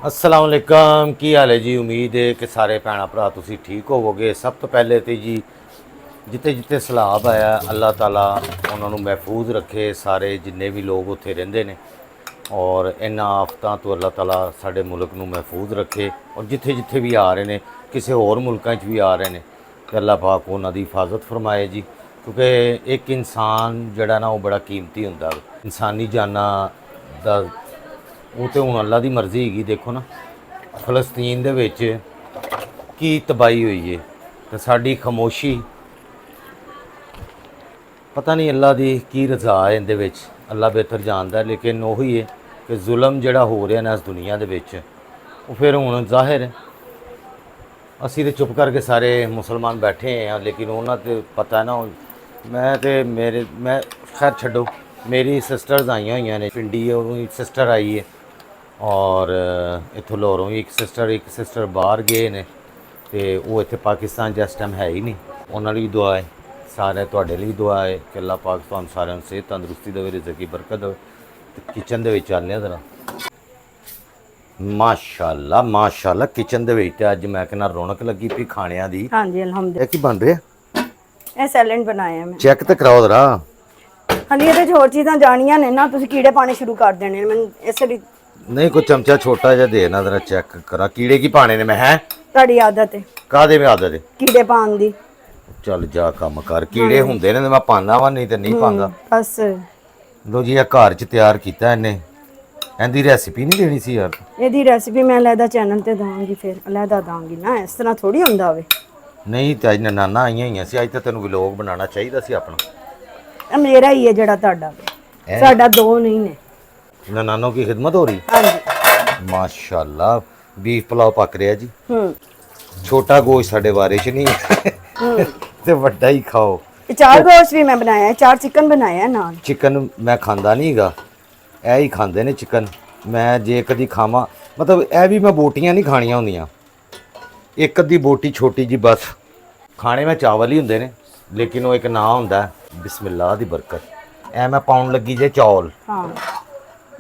अस्सलाम वालेकुम की हाल है जी। उम्मीद है कि सारे भैन भरा तुसी ठीक होवोगे। सब तो पहले तो जी जिते जिते सैलाब आया अल्लाह ताला उन्होंने महफूज रखे, सारे जिन्ने भी लोग उत्थे रहिंदे ने और इन्हां आफतां तो अल्लाह ताला साडे मुल्क नूं महफूज रखे। और जिथे जिथे भी आ रहे ने किसी होर मुल्कां च भी आ रहे ने तो अल्लाह पाक उन्हां दी हिफाजत फरमाए जी, क्योंकि एक इंसान जिहड़ा ना वो बड़ा कीमती हुंदा। इंसानी जानां दा वो तो हूँ अल्लाह की मर्जी हैगी। देखो ना फलस्तीन दे विच की तबाही हुई है तो साड़ी खामोशी पता नहीं अल्लाह की की रजा है इहदे विच, अल्लाह बेहतर जानता है। लेकिन वही है कि जुल्म जिहड़ा हो रहा ना इस दुनिया दे विच वो फिर हूँ जाहिर है असी तो चुप करके सारे मुसलमान बैठे हैं, लेकिन उन्होंने तो पता है ना। मैं खैर छड्डो, मेरी सिस्टर्स आई हुई ने पिंडी, सिस्टर आई है और इत्थों लाहौरों भी एक सिस्टर बाहर गए ने तो वो इत्थे पाकिस्तान जिस टाइम है ही नहीं। उन्होंने भी दुआ है, सारे तुहाडे लई दुआ है कि अल्लाह पाक तुहानूं सारिਆਂ ਨੂੰ सेहत तंदुरुस्ती देवे, रिज़्क की बरकत देवे। तो किचन दे विच चलने जरा माशाअल्लाह माशाअल्लाह किचन दे विच अज मैं कहना रौनक लगी पई खाणिਆਂ ਦੀ। हाँ जी अल्हम्दुलिल्लाह। ਇਹ ਕੀ बन ਰਿਹਾ? ਇਹ सैलेड बनाया मैं। चेक तो कराओ जरा। हली ਇਹਦੇ 'ਚ ਹੋਰ ਚੀਜ਼ਾਂ ਜਾਣੀਆਂ ਨੇ ਨਾ, ਤੁਸੀਂ ਕੀੜੇ ਪਾਣੇ ਸ਼ੁਰੂ ਕਰ ਦੇਣੇ ਨੇ ਮੈਨੂੰ ਇਸ ਲਈ। नहीं कोई चमचा छोटा जिहा दे ना जरा, चेक करा कीड़े की पाने ने। मैं है ਤੁਹਾਡੀ आदत है कादे में आदत है? ਕੀੜੇ ਪਾਣ ਦੀ। चल जा काम कर, कीड़े हुंदे ने मैं पाना वा, नहीं तो नहीं पांदा। बस लो जी, ਇਹ ਘਰ 'ਚ ਤਿਆਰ ਕੀਤਾ ਇਹਨੇ। ਇਹਦੀ ਰੈਸਿਪੀ ਨਹੀਂ ਦੇਣੀ ਸੀ ਯਾਰ। ਇਹਦੀ ਰੈਸਿਪੀ ਮੈਂ ਅਲੱਗਾ ਚੈਨਲ ਤੇ ਦਾਂਗੀ, ਫਿਰ ਅਲੱਗਾ ਦਾਂਗੀ ਨਾ, ਇਸ ਤਰ੍ਹਾਂ ਥੋੜੀ ਹੁੰਦਾ ਹੋਵੇ। ਨਹੀਂ ਤੇ ਅੱਜ ਨਨਾਨਾ ਆਈਆਂ ਹੋਈਆਂ ਸੀ, ਅੱਜ ਤਾਂ ਤੈਨੂੰ ਵਲੌਗ ਬਣਾਉਣਾ ਚਾਹੀਦਾ ਸੀ ਆਪਣਾ। ਇਹ ਮੇਰਾ ਹੀ ਹੈ ਜਿਹੜਾ ਤੁਹਾਡਾ ਵੇ, ਸਾਡਾ ਦੋ ਨਹੀਂ ਨੇ। ननानों की खिदमत हो रही? हाँ जी माशाल्लाह। बीफ पुलाव पक रहा जी। छोटा गोश्त साडे बारे च नहीं ते वड्डा ही खाओ। चार गोश्त भी मैं बनाया है, चार चिकन बनाया है नाल। चिकन मैं खांदा नहीं गा, ਇਹ ਹੀ ਖਾਂਦੇ ਨੇ चिकन। मैं जे कदी खावां मतलब ਇਹ भी मैं बोटियां नहीं खाणियां ਹੁੰਦੀਆਂ, एक अद्धी बोटी छोटी जी बस। खाने में चावल ही हुंदे ने, लेकिन वो एक ना हुंदा बिस्मिल्लाह दी बरकत। ऐ मैं पाउण लगी जे चौल। हाँ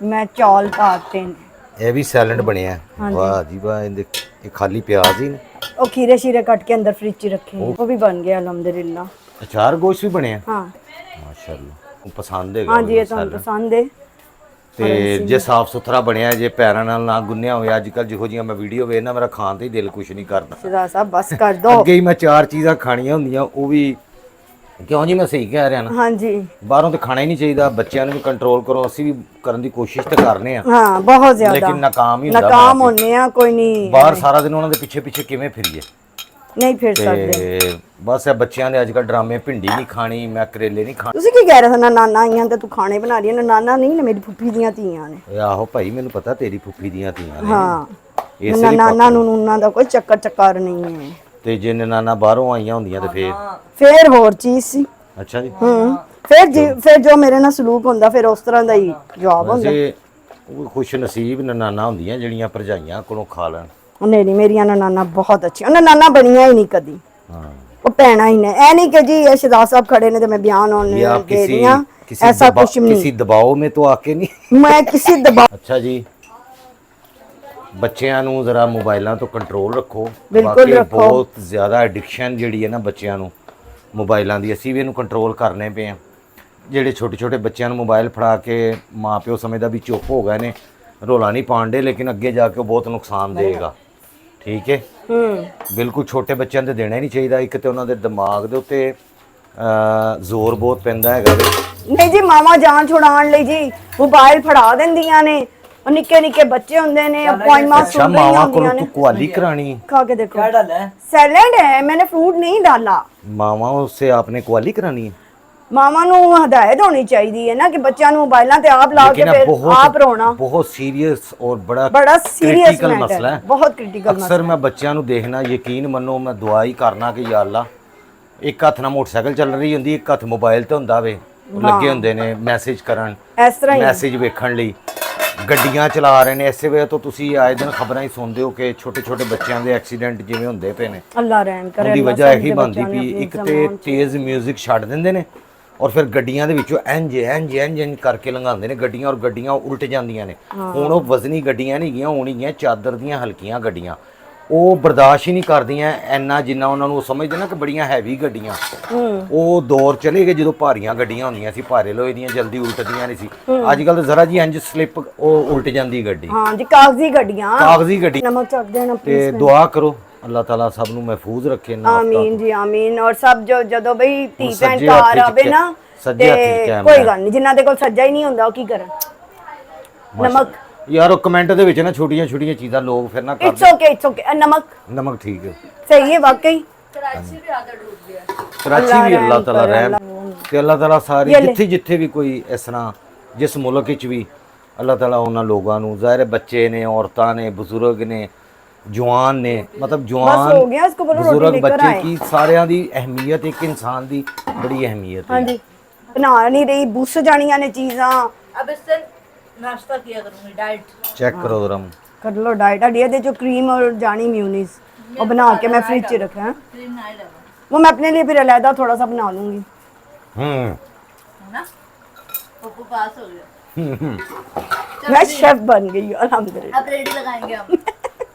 मैं चौल पाते ने। ਇਹ ਵੀ सैलेड ਬਣਿਆ। वाह जी वाह। ਇਹ खाली प्याज ही ने, ਉਹ ਖੀਰੇ ਸ਼ੀਰੇ ਕੱਟ ਕੇ ਅੰਦਰ ਫ੍ਰਿਜ 'ਚ ਰੱਖੇ ਨੇ, ਉਹ ਵੀ ਬਣ ਗਿਆ ਅਲਹਮਦੁਲਿल्लाह। अचार गोश्त भी ਬਣਿਆ। हाँ माशाल्लाह पसंद है। हाँ जी ये ਤੁਹਾਨੂੰ ਪਸੰਦ ਹੈ। ਤੇ ਜੇ ਸਾਫ ਸੁਥਰਾ ਬਣਿਆ, ਜੇ ਪੈਰਾਂ ਨਾਲ ਨਾ ਗੁੰਨਿਆ ਹੋਵੇ। ਅੱਜ ਕੱਲ ਜਿਹੋ ਜੀਆਂ ਮੈਂ ਵੀਡੀਓ ਵੇਖਣਾ ਮੇਰਾ ਖਾਣ ਤੇ ਹੀ ਦਿਲ ਕੁਛ ਨਹੀਂ ਕਰਦਾ। ਸਿਦਾ ਸਾਹਿਬ ਬਸ ਕਰ ਦੋ। ਅੱਗੇ ਹੀ ਮੈਂ ਚਾਰ ਚੀਜ਼ਾਂ ਖਾਣੀਆਂ ਹੁੰਦੀਆਂ, ਉਹ ਵੀ ਕਿਉਂ ਜੀ, ਮੈਂ ਸਹੀ ਕਹਿ ਰਿਹਾ ਨਾ? हाँ जी ਬਾਹਰੋਂ ਤੇ ਖਾਣਾ ਹੀ ਨਹੀਂ ਚਾਹੀਦਾ। ਬੱਚਿਆਂ ਨੂੰ ਵੀ ਕੰਟਰੋਲ ਕਰੋ, ਅਸੀਂ ਵੀ ਕਰਨ ਦੀ ਕੋਸ਼ਿਸ਼ ਤਾਂ ਕਰਨੇ ਆ, हाँ बहुत ज्यादा, ਲੇਕਿਨ ਨਾਕਾਮ ਹੀ ਹੁੰਦਾ। नाकाम होने आ कोई नहीं, ਬਾਹਰ ਸਾਰਾ ਦਿਨ ਉਹਨਾਂ ਦੇ ਪਿੱਛੇ ਪਿੱਛੇ ਕਿਵੇਂ ਫਿਰੀਏ? नहीं फिर सकते। ਤੇ ਬਸ ਇਹ ਬੱਚਿਆਂ ਦੇ ਅੱਜ ਕੱਲ ਡਰਾਮੇ, ਭਿੰਡੀ ਨਹੀਂ ਖਾਣੀ, ਮੈਂ ਕਰੇਲੇ ਨਹੀਂ ਖਾਣੇ। ਤੁਸੀਂ ਕੀ ਕਹਿ ਰਹੇ ਹੋ? ਨਾਨਾ ਆਈਆਂ ਤੇ ਤੂੰ ਖਾਣੇ ਬਣਾ ਰਹੀ ਹੈ? ਨਾਨਾ ਨਹੀਂ ਨੇ, ਮੇਰੀ ਫੁੱਫੀ ਦੀਆਂ ਧੀਆਂ ਨੇ। ਇਹ ਆਹੋ ਭਾਈ, ਮੈਨੂੰ ਪਤਾ ਤੇਰੀ ਫੁੱਫੀ ਦੀਆਂ ਧੀਆਂ ਨੇ। ਹਾਂ ਇਸੇ ਨਾ ਲਈ ਨਾਨਾ ਨੂੰ ਉਹਨਾਂ ਦਾ ਕੋਈ ਚੱਕਰ ਨਹੀਂ ਹੈ। ਤੇ ਜੇ ਨਨਾਨਾ ਬਾਹਰੋਂ ਆਈਆਂ ਹੁੰਦੀਆਂ ਤੇ ਫਿਰ ਹੋਰ ਚੀਜ਼ ਸੀ। ਅੱਛਾ ਜੀ। ਫਿਰ ਜੋ ਮੇਰੇ ਨਾਲ ਸਲੂਕ ਹੁੰਦਾ ਫਿਰ ਉਸ ਤਰ੍ਹਾਂ ਦਾ ਹੀ ਜਵਾਬ ਹੁੰਦਾ। ਵੈਸੇ ਉਹ ਖੁਸ਼ ਨਸੀਬ ਨਨਾਨਾ ਹੁੰਦੀਆਂ ਜਿਹੜੀਆਂ ਭਰਜਾਈਆਂ ਕੋਲੋਂ ਖਾ ਲੈਣ। ਨਹੀਂ ਮੇਰੀਆਂ ਨਾਨਾ ਬਹੁਤ ਅੱਛੀਆਂ, ਨਾਨਾ ਬਣੀਆਂ ਹੀ ਨਹੀਂ ਕਦੀ। ਹਾਂ ਉਹ ਭੈਣਾਂ ਹੀ ਨੇ। ਐ ਨਹੀਂ ਕਿ ਜੀ ਇਹ ਸ਼ਹਜ਼ਾਦ ਸਾਹਿਬ ਖੜੇ ਨੇ ਤੇ ਮੈਂ ਬਿਆਨ ਹੋਣ ये आप दे रही हूं, ऐसा कुछ नहीं। किसी दबाव में तो आके नहीं। मैं किसी दबाव। अच्छा जी, ਬੱਚਿਆਂ ਨੂੰ ਜ਼ਰਾ ਮੋਬਾਈਲਾਂ ਤੋਂ ਕੰਟਰੋਲ ਰੱਖੋ। ਬਿਲਕੁਲ ਵਾਕਈ ਰੱਖੋ। ਬਹੁਤ ਜ਼ਿਆਦਾ ਐਡਿਕਸ਼ਨ ਜਿਹੜੀ ਹੈ ਨਾ ਬੱਚਿਆਂ ਨੂੰ ਮੋਬਾਈਲਾਂ ਦੀ, ਅਸੀਂ ਵੀ ਇਹਨੂੰ ਕੰਟਰੋਲ ਕਰਨੇ ਪਏ ਆ। ਜਿਹੜੇ ਛੋਟੇ ਛੋਟੇ ਬੱਚਿਆਂ ਨੂੰ ਮੋਬਾਈਲ ਫੜਾ ਕੇ ਮਾਪਿਓ ਸਮਝਦਾ ਵੀ ਚੁੱਪ ਹੋ ਗਏ ਨੇ, ਰੋਲਾ ਨਹੀਂ ਪਾਉਣ ਦੇ, ਲੇਕਿਨ ਅੱਗੇ ਜਾ ਕੇ ਉਹ ਬਹੁਤ ਨੁਕਸਾਨ ਦੇਗਾ। ਠੀਕ ਹੈ। ਬਿਲਕੁਲ ਛੋਟੇ ਬੱਚਿਆਂ ਤੇ ਦੇਣਾ ਹੀ ਨਹੀਂ ਚਾਹੀਦਾ। ਇੱਕ ਤੇ ਉਹਨਾਂ ਦੇ ਦਿਮਾਗ ਦੇ ਉੱਤੇ ਜ਼ੋਰ ਬਹੁਤ ਪੈਂਦਾ ਹੈਗਾ ਵੇ। ਨਹੀਂ ਜੀ ਮਾਮਾ ਜਾਨ ਛੁਡਾਉਣ ਲਈ ਜੀ ਮੋਬਾਈਲ ਫੜਾ ਦਿੰਦੀਆਂ ਨੇ। ਉਹ ਨਿੱਕੇ ਨਿੱਕੇ ਬੱਚੇ ਹੁੰਦੇ ਨੇ, ਅਪਾਇੰਟਮੈਂਟ अच्छा ਸੁਣ ਰਹੀਆਂ मामा को ਹੁੰਦੀਆਂ तो ਨੇ। क्वाली करानी है। खा के देखो, क्या डाला है? सैलेड है, मैंने फ्रूट नहीं डाला। मामा उससे आपने क्वाली करानी है। ਮਾਮਾ ਨੂੰ ਹਦਾਇਤ ਹੋਣੀ ਚਾਹੀਦੀ ਹੈ ਨਾ ਕਿ ਬੱਚਿਆਂ ਨੂੰ ਮੋਬਾਈਲਾਂ ਤੇ ਆਪ ਲਾ ਕੇ लेकिन अब ਫਿਰ ਆਪ ਰੋਣਾ बहुत सीरियस और बड़ा सीरियस critical मैटर मसला है, है। बहुत क्रिटिकल मसला। अक्सर मैं बच्चों ਨੂੰ ਦੇਖਣਾ, ਯਕੀਨ ਮੰਨੋ ਮੈਂ ਦੁਆ ਹੀ ਕਰਨਾ ਕਿ ਯਾ ਅੱਲਾ, ਇੱਕ ਹੱਥ ਨਾਲ ਮੋਟਰਸਾਈਕਲ ਚੱਲ ਰਹੀ ਹੁੰਦੀ, ਇੱਕ ਹੱਥ ਮੋਬਾਈਲ ਤੇ ਹੁੰਦਾ ਵੇ, ਲੱਗੇ ਹੁੰਦੇ ਨੇ ਮੈਸੇਜ ਕਰਨ, ਇਸ ਤਰ੍ਹਾਂ ਹੀ ਮੈਸੇਜ ਵੇਖਣ ਲਈ, ਗੱਡੀਆਂ ਚਲਾ ਰਹੇ ਨੇ। ਇਸੇ ਵਜ੍ਹਾ ਤੋਂ ਤੁਸੀਂ ਆਏ ਦਿਨ ਖਬਰਾਂ ਹੀ ਸੁਣਦੇ ਹੋ ਕਿ ਛੋਟੇ ਛੋਟੇ ਬੱਚਿਆਂ ਦੇ ਐਕਸੀਡੈਂਟ ਜਿਵੇਂ ਹੁੰਦੇ ਪਏ ਨੇ। ਅੱਲਾ ਰਹਿਮ ਕਰੇ। ਉਹਦੀ ਵਜ੍ਹਾ ਇਹੀ ਬਣਦੀ ਵੀ ਇੱਕ ਤੇ ਤੇਜ਼ 뮤직 ਛੱਡ ਦਿੰਦੇ ਨੇ, ਔਰ ਫਿਰ ਗੱਡੀਆਂ ਦੇ ਵਿੱਚੋਂ ਇੰਜ ਕਰਕੇ ਲੰਘਾਉਂਦੇ ਨੇ ਗੱਡੀਆਂ, ਔਰ ਗੱਡੀਆਂ ਉਲਟ ਜਾਂਦੀਆਂ ਨੇ। ਹੁਣ ਉਹ ਵਜ਼ਨੀ ਗੱਡੀਆਂ ਨਹੀਂ ਗਈਆਂ, ਹੁਣ ਗਈਆਂ ਚਾਦਰ ਦੀਆਂ ਹਲਕੀਆਂ ਗੱਡੀਆਂ। ਉਹ ਬਰਦਾਸ਼ਤ ਹੀ ਨਹੀਂ ਕਰਦੀਆਂ ਇੰਨਾ ਜਿੰਨਾ ਉਹਨਾਂ ਨੂੰ ਸਮਝਦੇ ਨਾ ਕਿ ਬੜੀਆਂ ਹੈਵੀ ਗੱਡੀਆਂ। ਉਹ ਦੌਰ ਚਲੇ ਗਏ ਜਦੋਂ ਭਾਰੀਆਂ ਗੱਡੀਆਂ ਹੁੰਦੀਆਂ ਸੀ, ਭਾਰੇ ਲੋਹੇ ਦੀਆਂ, ਜਲਦੀ ਉਲਟਦੀਆਂ ਨਹੀਂ ਸੀ। ਅੱਜ ਕੱਲ ਤਾਂ ਜ਼ਰਾ ਜੀ ਇੰਜ ਸਲਿੱਪ ਉਹ ਉਲਟ ਜਾਂਦੀ ਗੱਡੀ। ਹਾਂ ਜੀ, ਕਾਗਜ਼ੀ ਗੱਡੀਆਂ। ਕਾਗਜ਼ੀ ਗੱਡੀ। ਨਮਕ ਚੱਕ ਦੇਣਾ ਤੇ ਦੁਆ ਕਰੋ ਅੱਲਾਹ ਤਾਲਾ ਸਭ ਨੂੰ ਮਹਿਫੂਜ਼ ਰੱਖੇ ਨਾ। ਆਮੀਨ ਜੀ ਆਮੀਨ। ਔਰ ਸਭ ਜਦੋਂ ਬਈ ਧੀ ਭੈਣ ਸੱਜੇ ਘਰ ਹੱਥ 'ਚ ਆਵੇ ਨਾ, ਸੱਜੇ ਹੱਥ 'ਚ ਤੇ ਕੈਮਰਾ। ਕੋਈ ਗੱਲ ਨਹੀਂ, ਜਿਨ੍ਹਾਂ ਦੇ ਕੋਲ ਸੱਜਾ ਹੀ ਨਹੀਂ ਹੁੰਦਾ ਉਹ ਕੀ ਕਰਨ। ਨਮਕ ਯਾਰ ਉਹ ਕਮੈਂਟ ਦੇ ਵਿੱਚ ਨਾ ਛੋਟੀਆਂ ਛੋਟੀਆਂ ਚੀਜ਼ਾਂ ਲੋਕ ਫਿਰ ਨਾ ਇਟਸ ਓਕੇ ਨਮਕ ਨਮਕ ਠੀਕ ਹੈ, ਸਹੀ ਹੈ ਵਾਕਈ। कराची भी आधा डूब गया। ਕਰਾਚੀ ਵੀ ਅੱਲਾਹ ਤਾਲਾ ਰਹਿਮ ਤੇ ਅੱਲਾਹ ਤਾਲਾ ਸਾਰੀ ਜਿੱਥੇ ਵੀ ਕੋਈ ਇਸ ਤਰ੍ਹਾਂ ਜਿਸ ਮੁਲਕ ਵਿੱਚ ਵੀ ਅੱਲਾਹ ਤਾਲਾ ਉਹਨਾਂ ਲੋਕਾਂ ਨੂੰ, ਜ਼ਾਹਿਰ ਬੱਚੇ ਨੇ, ਔਰਤਾਂ ਨੇ, ਬਜ਼ੁਰਗ ਨੇ, ਜਵਾਨ ਨੇ, ਮਤਲਬ ਜਵਾਨ ਹੋ ਗਿਆ, ਇਸਕੋ ਬੋਲੋ ਬਜ਼ੁਰਗ ਰੋਟੀ लेकर ਬੱਚੇ आए। ਕੀ ਸਾਰਿਆਂ ਦੀ ਅਹਿਮੀਅਤ ਇੱਕ ਇਨਸਾਨ ਦੀ ਬੜੀ ਅਹਿਮੀਅਤ ਹੈ। ਹਾਂਜੀ, ਬਣਾ ਨਹੀਂ ਰਹੀ, ਬੁੱਸ ਜਾਣੀਆਂ ਨੇ ਚੀਜ਼ਾਂ। अब इससे नाश्ता किया करूंगी, डाइट। ਚੈੱਕ ਕਰੋ ਜ਼ਰਾ। कर लो डाइट। अड़ी दे जो क्रीम और जानी म्यूनीस वो बना के मैं फ्रिज च रखा है। क्रीम नहीं लगा वो मैं अपने लिए फिर अलहदा थोड़ा सा बना लूंगी। है ना, पप्पू पास हो गया। मैं शेफ बन गई हूँ अल्हम्दुलिल्लाह। अब रेडी लगाएंगे हम।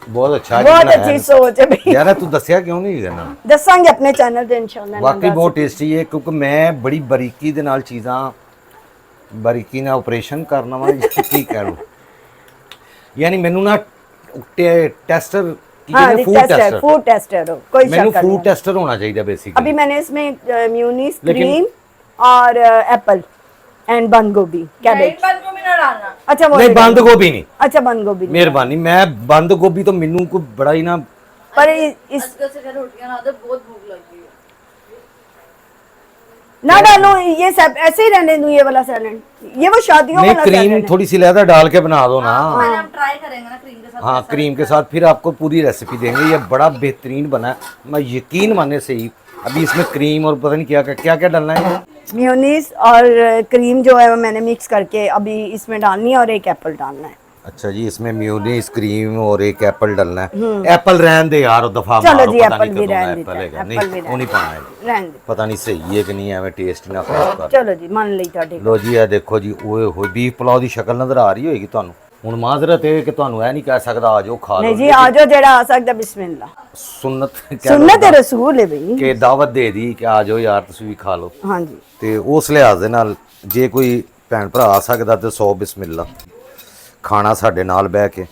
ਬਹੁਤ ਅੱਛਾ बहुत अच्छी सोच है भाई। ਯਾਰ ਤੂੰ ਦੱਸਿਆ ਕਿਉਂ ਨਹੀਂ ਦੇਣਾ? दसांगे अपने चैनल पे इंशाल्लाह। ਵਾਕਈ ਬਹੁਤ ਟੇਸਟੀ ਹੈ, ਕਿਉਂਕਿ ਮੈਂ ਬੜੀ ਬਰੀਕੀ ਦੇ ਨਾਲ ਚੀਜ਼ਾਂ ਬਰੀਕੀ ਨਾਲ ਆਪਰੇਸ਼ਨ ਕਰਨਾ ਵਾ ਕੀ ਕਹਿ ਲਓ। ਯਾਨੀ ਮੈਨੂੰ ਨਾ ਟੈਸਟਰ ਕੀ हाँ ਕਹਿੰਦੇ, जी, food tester, tester. Food tester हो, कोई ਮੈਨੂੰ शक ਫੂड नहीं। ਟੈਸਟਰ ਹੋਣਾ ਚਾਹੀਦਾ ਬੇਸਿਕਲੀ। अभी मैंने इसमें म्यूनीस, लेकिन- क्रीम और एप्पल एंड बंद गोभी, कैबेज। बंद को भी ना डालना। अच्छा वो ਨਹੀਂ नहीं ਬੰਦ डालना। ਗੋਭੀ ਨਹੀਂ, अच्छा बंद गोभी नहीं। ਮਿਹਰਬਾਨੀ। ਮੈਂ ਬੰਦ ਗੋਭੀ ਤੋਂ ਮੈਨੂੰ ਕੋਈ ਬੜਾ ਹੀ ਨਾ पर इस आजकल से घर रोटियां ना दे, बहुत भूख लगी है। ना डालो ये सब, ऐसे ही रहने दूं ये वाला सैलेड। ये वो शादियों नहीं, वाला क्रीम सैलेड है। थोड़ी सी लहदा डाल के बना दो ना। पहले हम ट्राई करेंगे ना क्रीम के साथ। हाँ, क्रीम के साथ फिर आपको पूरी रेसिपी देंगे। ये बड़ा बेहतरीन बना है, मैं यकीन मानने से ही। अभी इसमें क्रीम और पता नहीं क्या क्या डालना है। मेयोनीज और क्रीम जो है वो मैंने मिक्स करके अभी इसमें डालनी है और एक एप्पल डालना है। अच्छा जी, इसमें मेयोनीज, क्रीम और एक एप्पल डालना है। एप्पल रहने दे यार, दफा चलो मारो, जी, पता एप्पल नहीं भी कदों रहने एप्पल देते है, हैं, नहीं एप्पल भी वो नहीं पाना है। रहने दे। पता नहीं सही है कि नहीं, एवं टेस्ट ना खराब कर। चलो जी, मान ली ਤੁਹਾਡੀ। ਲੋ ਜੀ ਇਹ ਦੇਖੋ ਜੀ, ਓਏ ਹੋਏ ਬੀਫ ਪਲਾਓ ਦੀ ਸ਼ਕਲ ਨਜ਼ਰ ਆ ਰਹੀ ਹੋਏਗੀ ਤੁਹਾਨੂੰ। ਹੁਣ ਮਾਜ਼ਰਤ ਹੈ ਕਿ ਤੁਹਾਨੂੰ ਇਹ ਨਹੀਂ ਕਹਿ ਸਕਦਾ ਆ ਜਾਓ ਖਾ ਲਓ। नहीं जी, आ जाओ जेड़ा आ सकदा, बिस्मिल्लाह। ਸੁਨਨਤ सुन्नत है रसूल है भाई। ਕਿ ਦਾਵਤ ਦੇ ਦੀ ਕਿ ਆ ਜਾਓ ਯਾਰ ਤੁਸੀਂ ਵੀ ਖਾ ਲਓ। हाँ जी। ਤੇ ਉਸ ਲਿਹਾਜ਼ ਦੇ ਨਾਲ ਜੇ ਕੋਈ ਭੈਣ ਭਰਾ ਆ ਸਕਦਾ ਤੇ 100 ਬਿਸਮਿਲ੍ਲਾ ਖਾਣਾ ਸਾਡੇ ਨਾਲ ਬਹਿ ਕੇ।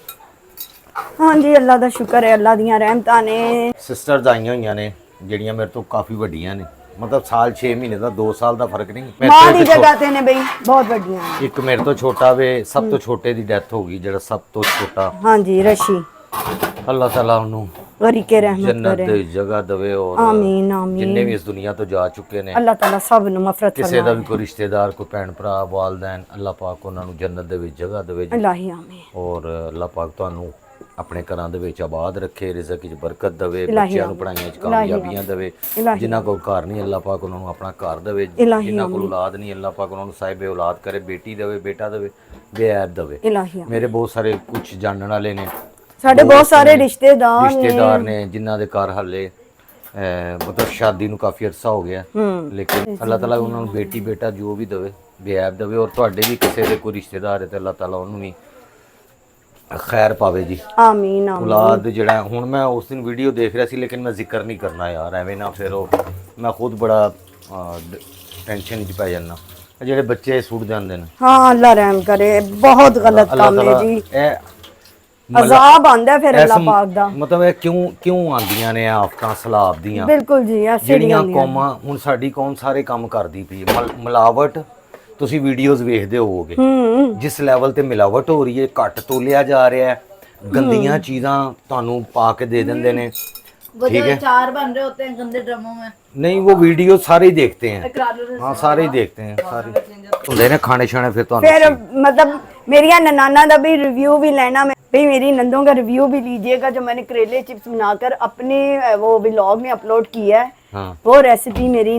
हाँ जी, अल्लाह दा शुक्र है, अल्लाह दियां रहमतां ने। ਸਿਸਟਰਸ ਆਈਆਂ ਹੋਈਆਂ ਨੇ ਜਿਹੜੀਆਂ ਮੇਰੇ ਤੋਂ ਕਾਫੀ ਵੱਡੀਆਂ ਨੇ, ਮਤਲਬ ਸਾਲ 6 ਮਹੀਨੇ ਦਾ, 2 ਸਾਲ ਦਾ ਫਰਕ ਨਹੀਂ। ਮੇਰੇ मां ਤੋਂ दी ਇੱਕ जगह ते ने भाई बहुत वड्डियां ने। ਇੱਕ ਮੇਰੇ ਤੋਂ ਛੋਟਾ ਵੇ, ਸਭ ਤੋਂ ਛੋਟੇ ਦੀ ਡੈਥ ਹੋ ਗਈ, ਜਿਹੜਾ ਸਭ ਤੋਂ ਛੋਟਾ। हाँ जी, रशी ਅੱਲਾਹ ਤਾਲਾ ਉਹਨੂੰ गरी के रहमत ਜੰਨਤ करे। ਦੀ ਜਗ੍ਹਾ ਦੇਵੇ, ਔਰ आमीन आमीन। ਜਿੰਨੇ ਵੀ ਇਸ ਦੁਨੀਆ ਤੋਂ ਜਾ ਚੁੱਕੇ ਨੇ, अल्लाह ताला सब नु मफरत ਕਿਸੇ ਦਾ फरमाए। ਵੀ ਕੋਈ ਰਿਸ਼ਤੇਦਾਰ, ਕੋਈ ਭੈਣ ਭਰਾ, ਵਾਲਦੈਨ, ਅੱਲਾਹ ਪਾਕ ਉਹਨਾਂ ਨੂੰ ਜੰਨਤ ਦੇ ਵਿੱਚ ਜਗ੍ਹਾ ਦੇਵੇ ਜੀ। अल्लाह ही आमीन। ਔਰ ਅੱਲਾਹ ਪਾਕ ਤੁਹਾਨੂੰ ਆਪਣੇ ਘਰਾਂ ਦੇ ਵਿੱਚ ਆਬਾਦ ਰੱਖੇ, ਰਿਜ਼ਕ ਵਿੱਚ ਬਰਕਤ ਦੇਵੇ, ਇਲਾਹੀ ਬੱਚਿਆਂ ਨੂੰ ਆਮੀਨ। ਪੜ੍ਹਾਈਆਂ 'ਚ ਇਲਾਹੀ ਕਾਮਯਾਬੀਆਂ ਦੇਵੇ। ਇਲਾਹੀ ਜਿਨ੍ਹਾਂ ਕੋਲ ਘਰ ਨਹੀਂ, ਅੱਲਾਹ ਪਾਕ ਉਹਨਾਂ ਨੂੰ ਆਪਣਾ ਘਰ ਦੇਵੇ। ਇਲਾਹੀ ਜਿਨ੍ਹਾਂ ਕੋਲ ਔਲਾਦ ਨਹੀਂ, ਅੱਲਾਹ ਪਾਕ ਉਹਨਾਂ ਨੂੰ ਸਾਹਿਬ ਔਲਾਦ ਕਰੇ, ਬੇਟੀ ਦੇਵੇ, ਬੇਟਾ ਦੇਵੇ, ਬੇਅਦ ਦੇਵੇ। इलाही आमीन। ਮੇਰੇ ਬਹੁਤ ਸਾਰੇ ਕੁਝ ਜਾਣਨ ਵਾਲੇ ਨੇ, ਸਾਡੇ ਬਹੁਤ ਸਾਰੇ ਰਿਸ਼ਤੇਦਾਰ ਨੇ ਜਿਨ੍ਹਾਂ ਦੇ ਘਰ ਹਾਲੇ ਮਤਲਬ ਸ਼ਾਦੀ ਨੂੰ ਕਾਫੀ ਅਰਸਾ ਹੋ ਗਿਆ, ਲੇਕਿਨ ਅੱਲਾਹ ਤਾਲਾ ਉਹਨਾਂ ਨੂੰ ਬੇਟੀ ਬੇਟਾ ਜੋ ਵੀ ਦੇਵੇ, ਬੇਅਦ ਦੇਵੇ। ਔਰ ਤੁਹਾਡੇ ਵੀ ਕਿਸੇ ਦੇ ਕੋਈ ਰਿਸ਼ਤੇਦਾਰ ਹੈ ਤੇ ਅੱਲਾਹ ਤਾਲਾ ਉਹਨੂੰ ਵੀ ਖੈਰ ਪਾਵੇ ਜੀ। ਆਮੀਨ ਆਮੀਨ। ਔਲਾਦ ਜਿਹੜਾ ਹੁਣ ਮੈਂ ਉਸ ਦਿਨ ਵੀਡੀਓ ਦੇਖ ਰਿਹਾ ਸੀ, ਲੇਕਿਨ ਮੈਂ ਜ਼ਿਕਰ ਨਹੀਂ ਕਰਨਾ ਯਾਰ, ਐਵੇਂ ਨਾ ਫਿਰ ਉਹ ਮੈਂ ਖੁਦ ਬੜਾ ਟੈਨਸ਼ਨ ਵਿੱਚ ਪੈ ਜਾਂਦਾ। ਜਿਹੜੇ ਬੱਚੇ ਸੁੱਟ ਜਾਂਦੇ ਨੇ, हाँ अल्लाह रहम करे, बहुत गलत ਅੱਲਾਹ काम है ਤਾਲਾ जी। ਇਹ अजाब आंदा फिर ਇਸ अल्लाह पाक दा। ਮਤਲਬ ਇਹ ਕਿਉਂ ਆਂਦੀਆਂ ਨੇ ਆਫਤਾਂ ਸਲਾਬ ਦੀਆਂ, बिल्कुल जी, ऐसे ਜਿਹੜੀਆਂ ਕੌਮਾਂ। ਹੁਣ ਸਾਡੀ ਕੌਮ ਸਾਰੇ ਕੰਮ ਕਰਦੀ ਪਈ ਹੈ, ਮਿਲਾਵਟ। ਤੁਸੀਂ ਵੀਡੀਓਜ਼ ਵੇਖਦੇ ਹੋਵੋਗੇ ਜਿਸ ਲੈਵਲ ਤੇ ਮਿਲਾਵਟ ਹੋ ਰਹੀ ਹੈ, ਘੱਟ ਤੋਲਿਆ ਜਾ ਰਿਹਾ ਹੈ, ਗੰਦੀਆਂ ਚੀਜ਼ਾਂ ਤੁਹਾਨੂੰ ਪਾ ਕੇ ਦੇ ਦਿੰਦੇ ਨੇ। वो जो चार बन रहे होते हैं गंदे ड्रमों में। नहीं, वो वीडियो सारे ही देखते हैं, इकरार हाँ सारे ही देखते हैं, सारे ਹੁੰਦੇ ਨੇ ਖਾਣੇ ਛਾਣੇ। ਫਿਰ ਤੁਹਾਨੂੰ फिर मतलब मेरी ननाना का भी रिव्यू भी लेना। मैं भाई मेरी नंदों का रिव्यू भी लीजिएगा, जो मैंने करेले चिप्स बनाकर अपने वो व्लॉग में अपलोड किया है। हाँ वो रेसिपी मेरी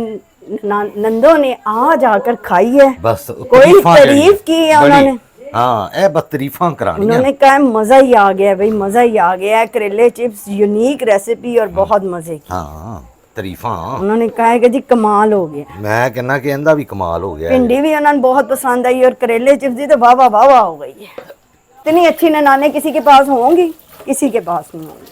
नंदों ने आज आकर खाई है। बस कोई तारीफ की है उन्होंने। हाँ ਇਹ बस तारीफां करानी उन्होंने कहा मजा ही आ गया भाई, मजा ही आ गया है। करेले चिप्स यूनिक रेसिपी और बहुत मजे की। हाँ ਤਾਰੀਫਾਂ। ਉਹਨਾਂ ਨੇ ਕਹਾ ਕਿ ਜੀ ਕਮਾਲ ਹੋ ਗਿਆ। ਮੈਂ ਕਹਿੰਦਾ ਕਿ ਇਹਦਾ ਵੀ ਕਮਾਲ ਹੋ ਗਿਆ। भिंडी भी उन्होंने बहुत पसंद आई और करेले चिप्स दी तो वाह वाह वाह वाह हो गई है। इतनी अच्छी ननाने किसी के पास होंगी? किसी के पास नहीं होंगी।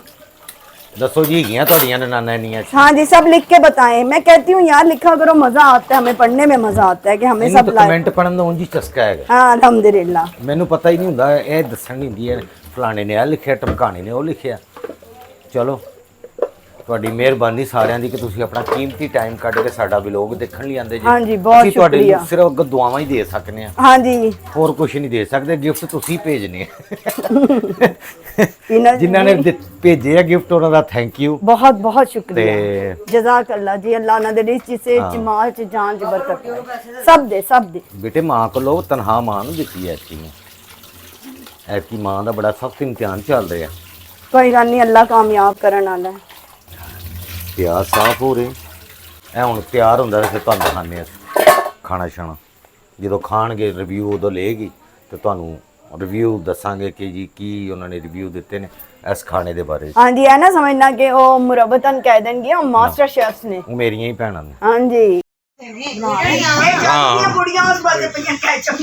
ਦੱਸੋ ਜੀ ਹੈਗੀਆਂ ਤੁਹਾਡੀਆਂ ਨਨਾਨਾਂ ਇੰਨੀਆਂ ਅੱਛੀਆਂ? हाँ जी, सब लिख के बताएं। मैं कहती हूँ यार लिखा करो, मजा आता है, हमें पढ़ने में मजा आता है कि हमें ਇਹਨੂੰ सब ਤਾਂ लाए। ਕਮੈਂਟ ਪੜਨ ਦਾ ਉਂਝ ਹੀ ਚਸਕਾ ਹੈਗਾ। हाँ अल्हम्दुलिल्लाह। ਮੈਨੂੰ ਪਤਾ ਹੀ ਨਹੀਂ ਹੁੰਦਾ, ਇਹ ਦੱਸਣ ਨਹੀਂ ਹੁੰਦੀ ਹੈ ਫਲਾਣੇ ਨੇ ਇਹ ਲਿਖਿਆ, ਟਮਕਾਣੇ ਨੇ ਉਹ ਲਿਖਿਆ। ਚਲੋ ਤੁਹਾਡੀ ਮਿਹਰਬਾਨੀ ਸਾਰਿਆਂ ਦੀ ਕਿ ਤੁਸੀਂ ਆਪਣਾ ਕੀਮਤੀ ਟਾਈਮ ਕੱਢ ਕੇ ਸਾਡਾ ਵਲੌਗ ਦੇਖਣ ਲਈ ਆਂਦੇ ਜੀ। हाँ जी, बहुत ਅਸੀਂ ਤੁਹਾਡੇ ਲਈ शुक्रिया। ਸਿਰਫ ਅੱਗੇ ਦੁਆਵਾਂ ਹੀ ਦੇ ਸਕਨੇ ਆ, हाँ जी, ਹੋਰ ਕੁਝ ਨਹੀਂ ਦੇ ਸਕਦੇ। ਗਿਫਟ ਤੁਸੀਂ ਭੇਜਨੇ इन्होंने ਜਿਨ੍ਹਾਂ ਨੇ ਭੇਜੇ ਆ ਗਿਫਟ ਉਹਨਾਂ ਦਾ ਥੈਂਕ ਯੂ। बहुत बहुत शुक्रिया। ਤੇ जजाक अल्लाह जी, अल्लाह ना दे रिच से माल च जान च बरकत पाए। सब दे सब दे। ਬੇਟੇ ਮਾਂ ਕੋਲੋਂ ਤਨਹਾ ਮਾਂ ਨੂੰ ਦਿੱਤੀ ਐ ਐਤਕੀ ਨੇ। ਐਤਕੀ ਮਾਂ ਦਾ ਬੜਾ ਸਖਤ ਇਮਤਿਹਾਨ ਚੱਲ ਰਿਹਾ। कोई गल नहीं, अल्लाह कामयाब करने वाला है। ਪਿਆਜ਼ ਸਾਫ਼ ਹੋ ਰਹੇ ਐ। ਹੁਣ ਤਿਆਰ ਹੁੰਦਾ ਤੇ ਫਿਰ ਤੁਹਾਨੂੰ ਦਿਖਾਉਂਦੇ ਆ ਖਾਣਾ ਛਾਣਾ। ਜਦੋਂ ਖਾਣਗੇ ਰਿਵਿਊ ਉਦੋਂ ਲਏਗੀ ਤੇ ਤੁਹਾਨੂੰ ਰਿਵਿਊ ਦੱਸਾਂਗੇ ਕਿ ਜੀ ਕੀ ਉਹਨਾਂ ਨੇ ਰਿਵਿਊ ਦਿੱਤੇ ਨੇ ਇਸ ਖਾਣੇ ਦੇ ਬਾਰੇ। हाँ जी, है ना समझना कि वो मुरब्बतन कह देंगे हम मास्टर शेफ्स ने। ਉਹ ਮੇਰੀਆਂ ਹੀ ਭੈਣਾਂ ਨੇ। हाँ जी। ਹਾਂ बुढ़िया उस बात पे कैचअप